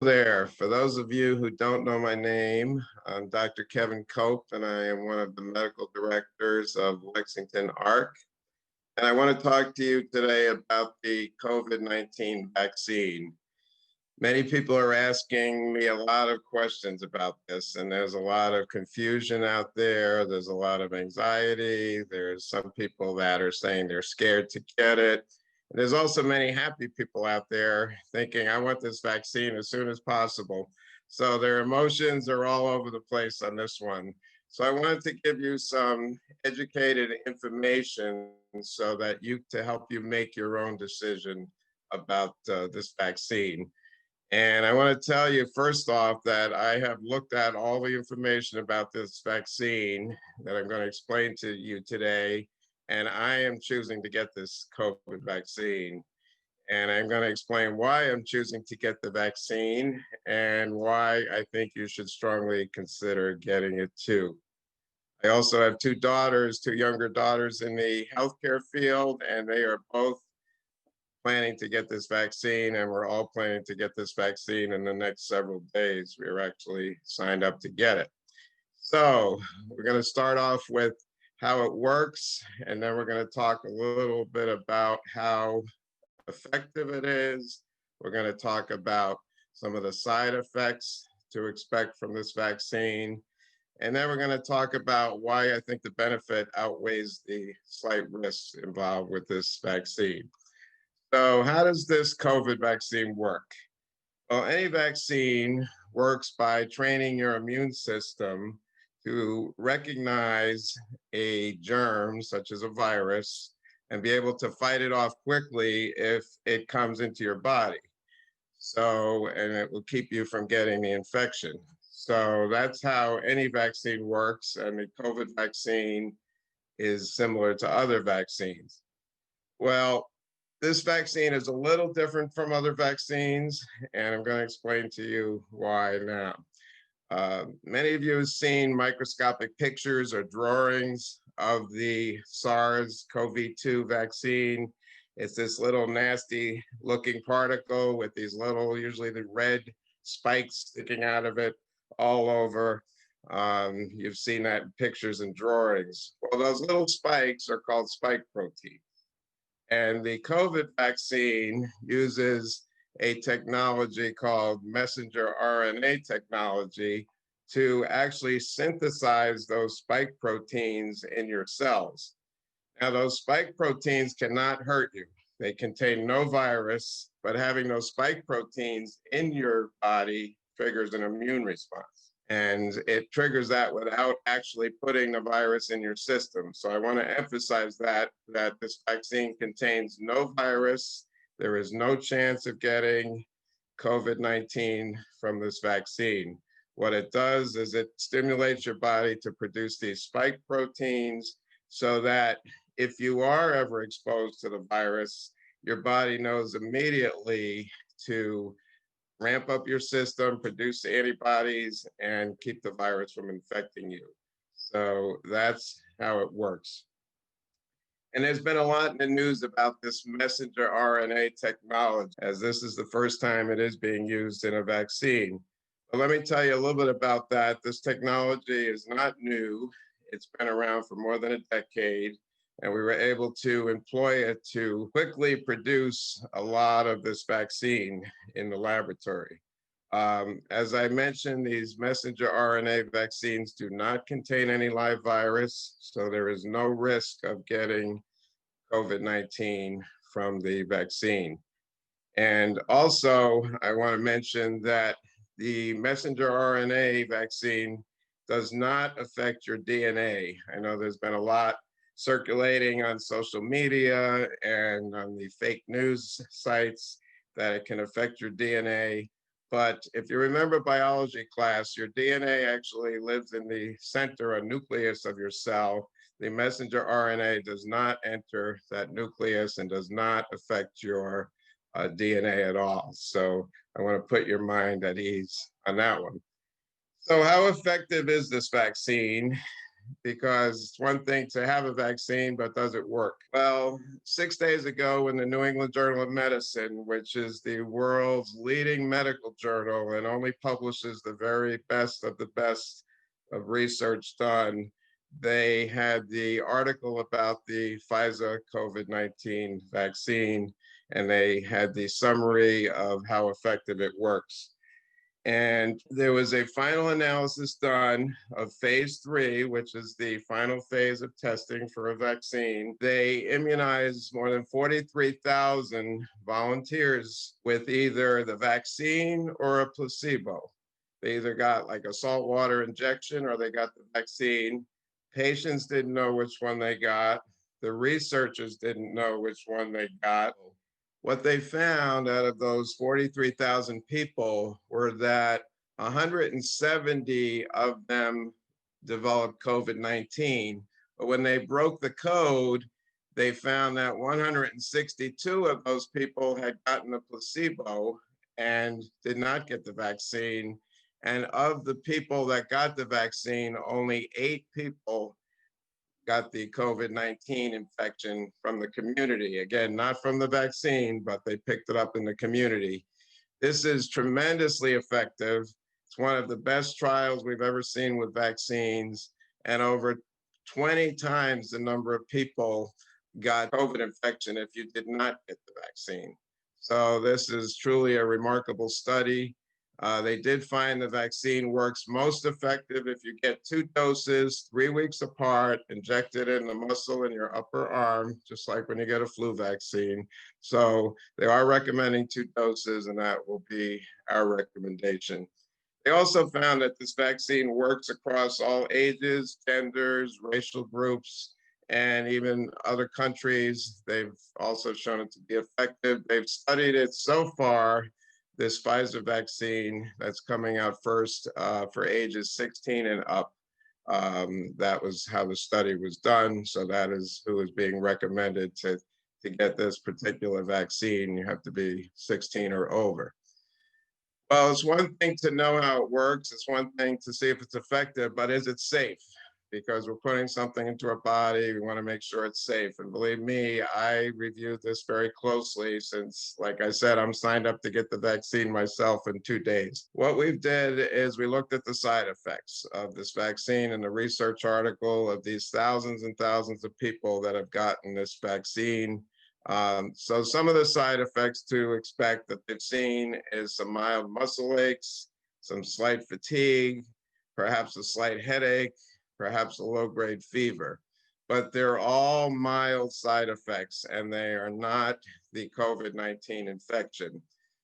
There. For those of you who don't know my name, I'm Dr. Kevin Cope, and I am one of the medical directors of Lexington ARC. And I want to talk to you today about the COVID-19 vaccine. Many people are asking me a lot of questions about this, and there's a lot of confusion out there. There's a lot of anxiety. There's some people that are saying they're scared to get it. And there's also many happy people out there thinking, I want this vaccine as soon as possible. So their emotions are all over the place on this one. So I wanted to give you some educated information so that to help you make your own decision about this vaccine. And I want to tell you first off that I have looked at all the information about this vaccine that I'm going to explain to you today, and I am choosing to get this COVID vaccine. And I'm going to explain why I'm choosing to get the vaccine and why I think you should strongly consider getting it too. I also have two younger daughters in the healthcare field, and they are both planning to get this vaccine, and we're all planning to get this vaccine in the next several days. We are actually signed up to get it. So we're going to start off with how it works, and then we're going to talk a little bit about how effective it is. We're going to talk about some of the side effects to expect from this vaccine. And then we're going to talk about why I think the benefit outweighs the slight risks involved with this vaccine. So how does this COVID vaccine work? Well, any vaccine works by training your immune system to recognize a germ, such as a virus, and be able to fight it off quickly if it comes into your body. And it will keep you from getting the infection. So that's how any vaccine works, and the COVID vaccine is similar to other vaccines. Well, this vaccine is a little different from other vaccines, and I'm going to explain to you why now. Many of you have seen microscopic pictures or drawings of the SARS-CoV-2 vaccine. It's this little nasty looking particle with these little, usually the red spikes sticking out of it all over. You've seen that in pictures and drawings. Well, those little spikes are called spike proteins. And the COVID vaccine uses a technology called messenger RNA technology to actually synthesize those spike proteins in your cells. Now, those spike proteins cannot hurt you. They contain no virus, but having those spike proteins in your body triggers an immune response. And it triggers that without actually putting the virus in your system. So I want to emphasize that this vaccine contains no virus. There is no chance of getting COVID-19 from this vaccine. What it does is it stimulates your body to produce these spike proteins so that if you are ever exposed to the virus, your body knows immediately to ramp up your system, produce antibodies, and keep the virus from infecting you. So that's how it works. And there's been a lot in the news about this messenger RNA technology, as this is the first time it is being used in a vaccine. But let me tell you a little bit about that. This technology is not new. It's been around for more than a decade. And we were able to employ it to quickly produce a lot of this vaccine in the laboratory. As I mentioned, these messenger RNA vaccines do not contain any live virus, so there is no risk of getting COVID-19 from the vaccine. And also, I want to mention that the messenger RNA vaccine does not affect your DNA. I know there's been a lot circulating on social media and on the fake news sites that it can affect your DNA. But if you remember biology class, your DNA actually lives in the center or nucleus of your cell. The messenger RNA does not enter that nucleus and does not affect your DNA at all. So I want to put your mind at ease on that one. So how effective is this vaccine? because it's one thing to have a vaccine, but does it work? Well, 6 days ago in the New England Journal of Medicine, which is the world's leading medical journal and only publishes the very best of the best of research done, they had the article about the Pfizer COVID-19 vaccine, and they had the summary of how effective it works. And there was a final analysis done of phase 3, which is the final phase of testing for a vaccine. They immunized more than 43,000 volunteers with either the vaccine or a placebo. They either got like a saltwater injection or they got the vaccine. Patients didn't know which one they got. The researchers didn't know which one they got. What they found out of those 43,000 people were that 170 of them developed COVID-19. But when they broke the code, they found that 162 of those people had gotten a placebo and did not get the vaccine. And of the people that got the vaccine, only 8 people got the COVID-19 infection from the community. Again, not from the vaccine, but they picked it up in the community. This is tremendously effective. It's one of the best trials we've ever seen with vaccines, and over 20 times the number of people got COVID infection if you did not get the vaccine. So this is truly a remarkable study. They did find the vaccine works most effective if you get 2 doses 3 weeks apart, injected in the muscle in your upper arm, just like when you get a flu vaccine. So they are recommending 2 doses, and that will be our recommendation. They also found that this vaccine works across all ages, genders, racial groups, and even other countries. They've also shown it to be effective. They've studied it so far, this Pfizer vaccine that's coming out first for ages 16 and up. That was how the study was done. So that is who is being recommended to get this particular vaccine. You have to be 16 or over. Well, it's one thing to know how it works. It's one thing to see if it's effective, but is it safe? Because we're putting something into our body, we want to make sure it's safe. And believe me, I reviewed this very closely since, like I said, I'm signed up to get the vaccine myself in 2 days. What we did is we looked at the side effects of this vaccine in the research article of these thousands and thousands of people that have gotten this vaccine. So some of the side effects to expect that they've seen is some mild muscle aches, some slight fatigue, perhaps a slight headache, perhaps a low-grade fever. But they're all mild side effects, and they are not the COVID-19 infection.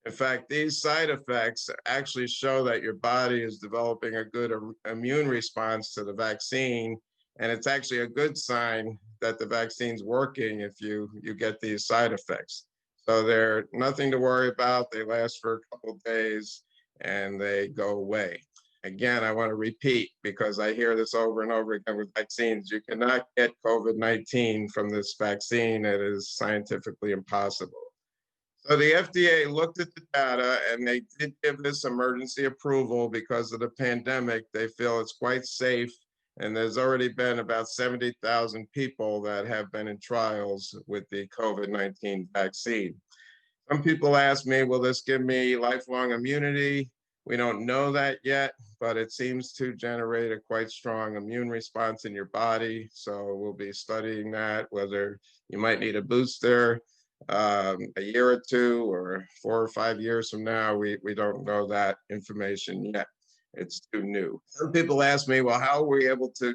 In fact, these side effects actually show that your body is developing a good immune response to the vaccine, and it's actually a good sign that the vaccine's working if you get these side effects. So they're nothing to worry about. They last for a couple of days and they go away. Again, I want to repeat, because I hear this over and over again with vaccines, you cannot get COVID-19 from this vaccine. It is scientifically impossible. So the FDA looked at the data and they did give this emergency approval because of the pandemic. They feel it's quite safe. And there's already been about 70,000 people that have been in trials with the COVID-19 vaccine. Some people ask me, will this give me lifelong immunity? We don't know that yet, but it seems to generate a quite strong immune response in your body. So we'll be studying that, whether you might need a booster a year or 2 or 4 or 5 years from now. We don't know that information yet. It's too new. Some people ask me, well, how were we able to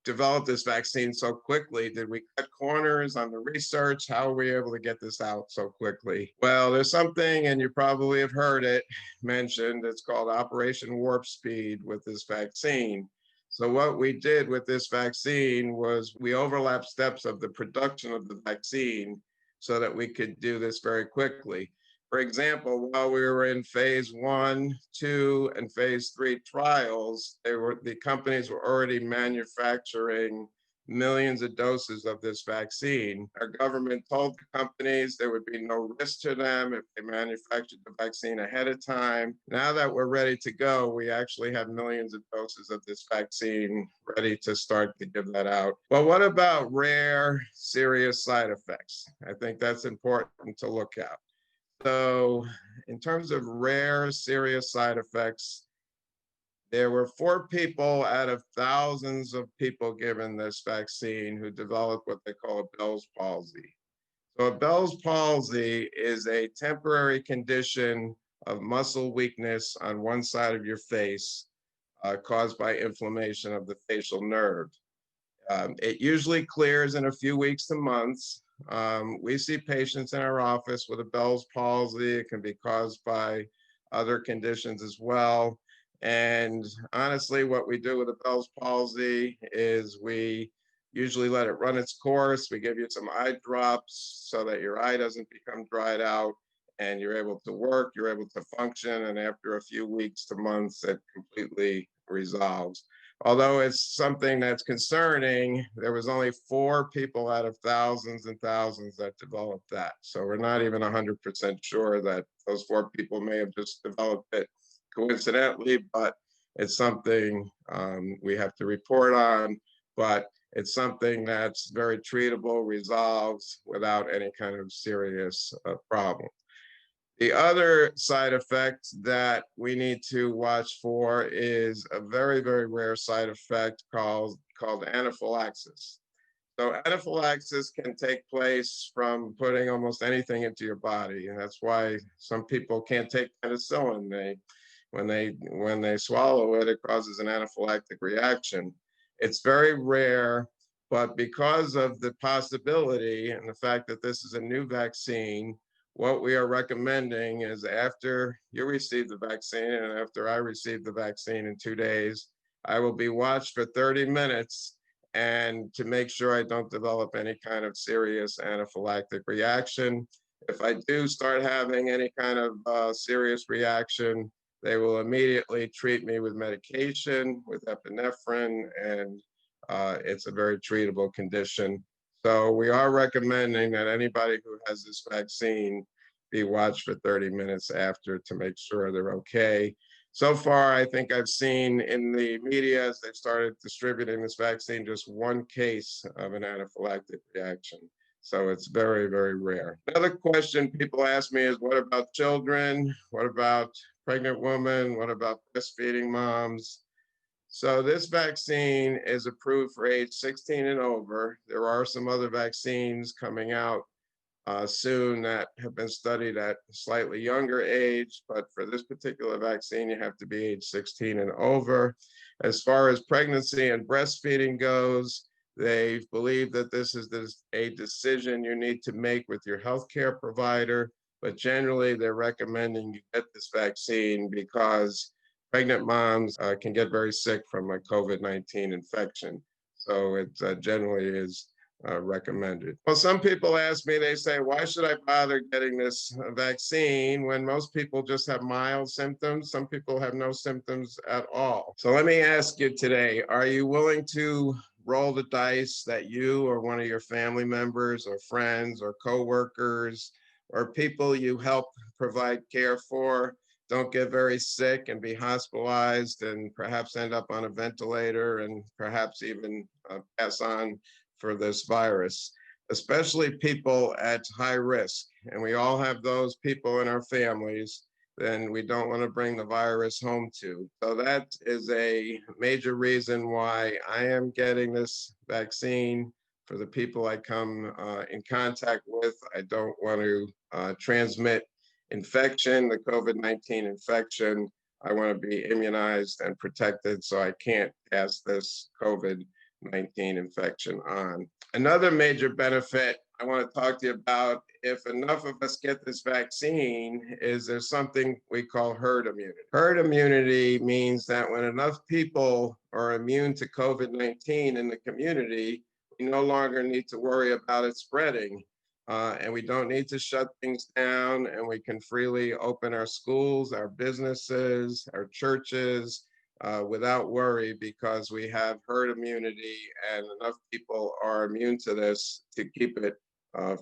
develop this vaccine so quickly? Did we cut corners on the research? How were we able to get this out so quickly? Well, there's something, and you probably have heard it mentioned, it's called Operation Warp Speed with this vaccine. So what we did with this vaccine was we overlapped steps of the production of the vaccine so that we could do this very quickly. For example, while we were in phase 1, 2, and phase 3 trials, the companies were already manufacturing millions of doses of this vaccine. Our government told the companies there would be no risk to them if they manufactured the vaccine ahead of time. Now that we're ready to go, we actually have millions of doses of this vaccine ready to start to give that out. But what about rare, serious side effects? I think that's important to look at. So, in terms of rare, serious side effects, there were 4 people out of thousands of people given this vaccine who developed what they call a Bell's palsy. So, a Bell's palsy is a temporary condition of muscle weakness on one side of your face caused by inflammation of the facial nerve. It usually clears in a few weeks to months. We see patients in our office with a Bell's palsy. It can be caused by other conditions as well. And honestly, what we do with a Bell's palsy is we usually let it run its course. We give you some eye drops so that your eye doesn't become dried out and you're able to work, you're able to function. And after a few weeks to months, it completely resolves. Although it's something that's concerning, there was only 4 people out of thousands and thousands that developed that. So we're not even 100% sure that those 4 people may have just developed it coincidentally, but it's something we have to report on. But it's something that's very treatable, resolves without any kind of serious problem. The other side effect that we need to watch for is a very, very rare side effect called anaphylaxis. So anaphylaxis can take place from putting almost anything into your body, and that's why some people can't take penicillin. When they swallow it, it causes an anaphylactic reaction. It's very rare, but because of the possibility and the fact that this is a new vaccine, what we are recommending is after you receive the vaccine and after I receive the vaccine in 2 days, I will be watched for 30 minutes and to make sure I don't develop any kind of serious anaphylactic reaction. If I do start having any kind of serious reaction, they will immediately treat me with medication, with epinephrine, and it's a very treatable condition. So we are recommending that anybody who has this vaccine be watched for 30 minutes after to make sure they're okay. So far, I think I've seen in the media as they've started distributing this vaccine, just 1 case of an anaphylactic reaction. So it's very, very rare. Another question people ask me is, what about children? What about pregnant women? What about breastfeeding moms? So this vaccine is approved for age 16 and over. There are some other vaccines coming out soon that have been studied at a slightly younger age, but for this particular vaccine, you have to be age 16 and over. As far as pregnancy and breastfeeding goes, they believe that this is a decision you need to make with your healthcare provider, but generally they're recommending you get this vaccine because pregnant moms can get very sick from a COVID-19 infection. So it generally is recommended. Well, some people ask me, they say, why should I bother getting this vaccine when most people just have mild symptoms? Some people have no symptoms at all. So let me ask you today, are you willing to roll the dice that you or one of your family members or friends or coworkers or people you help provide care for don't get very sick and be hospitalized and perhaps end up on a ventilator and perhaps even pass on for this virus, especially people at high risk. And we all have those people in our families, then we don't want to bring the virus home to. So that is a major reason why I am getting this vaccine for the people I come in contact with. I don't want to transmit infection, the COVID-19 infection. I want to be immunized and protected so I can't pass this COVID-19 infection on. Another major benefit I want to talk to you about, if enough of us get this vaccine, is there's something we call herd immunity. Herd immunity means that when enough people are immune to COVID-19 in the community, we no longer need to worry about it spreading. And we don't need to shut things down, and we can freely open our schools, our businesses, our churches, without worry, because we have herd immunity and enough people are immune to this to keep it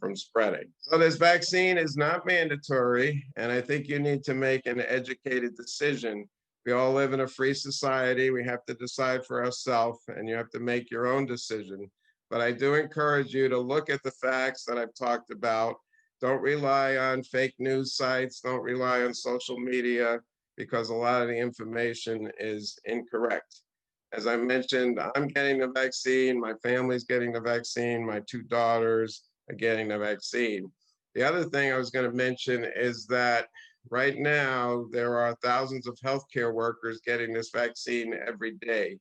from spreading. So this vaccine is not mandatory, and I think you need to make an educated decision. We all live in a free society. We have to decide for ourselves, and you have to make your own decision. But I do encourage you to look at the facts that I've talked about. Don't rely on fake news sites. Don't rely on social media, because a lot of the information is incorrect. As I mentioned, I'm getting the vaccine, my family's getting the vaccine, my two daughters are getting the vaccine. The other thing I was going to mention is that right now there are thousands of healthcare workers getting this vaccine every day.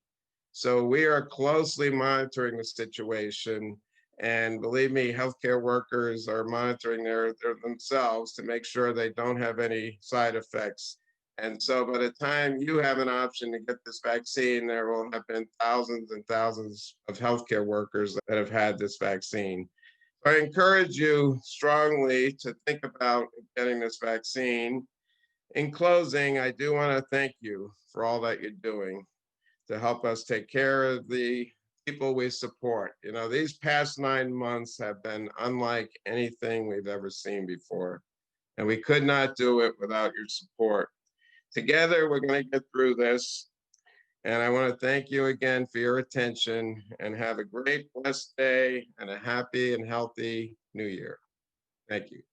So we are closely monitoring the situation. And believe me, healthcare workers are monitoring their themselves to make sure they don't have any side effects. And so by the time you have an option to get this vaccine, there will have been thousands and thousands of healthcare workers that have had this vaccine. So I encourage you strongly to think about getting this vaccine. In closing, I do want to thank you for all that you're doing to help us take care of the people we support. You know, these past 9 months have been unlike anything we've ever seen before, and we could not do it without your support. Together, we're going to get through this. And I want to thank you again for your attention, and have a great, blessed day and a happy and healthy new year. Thank you.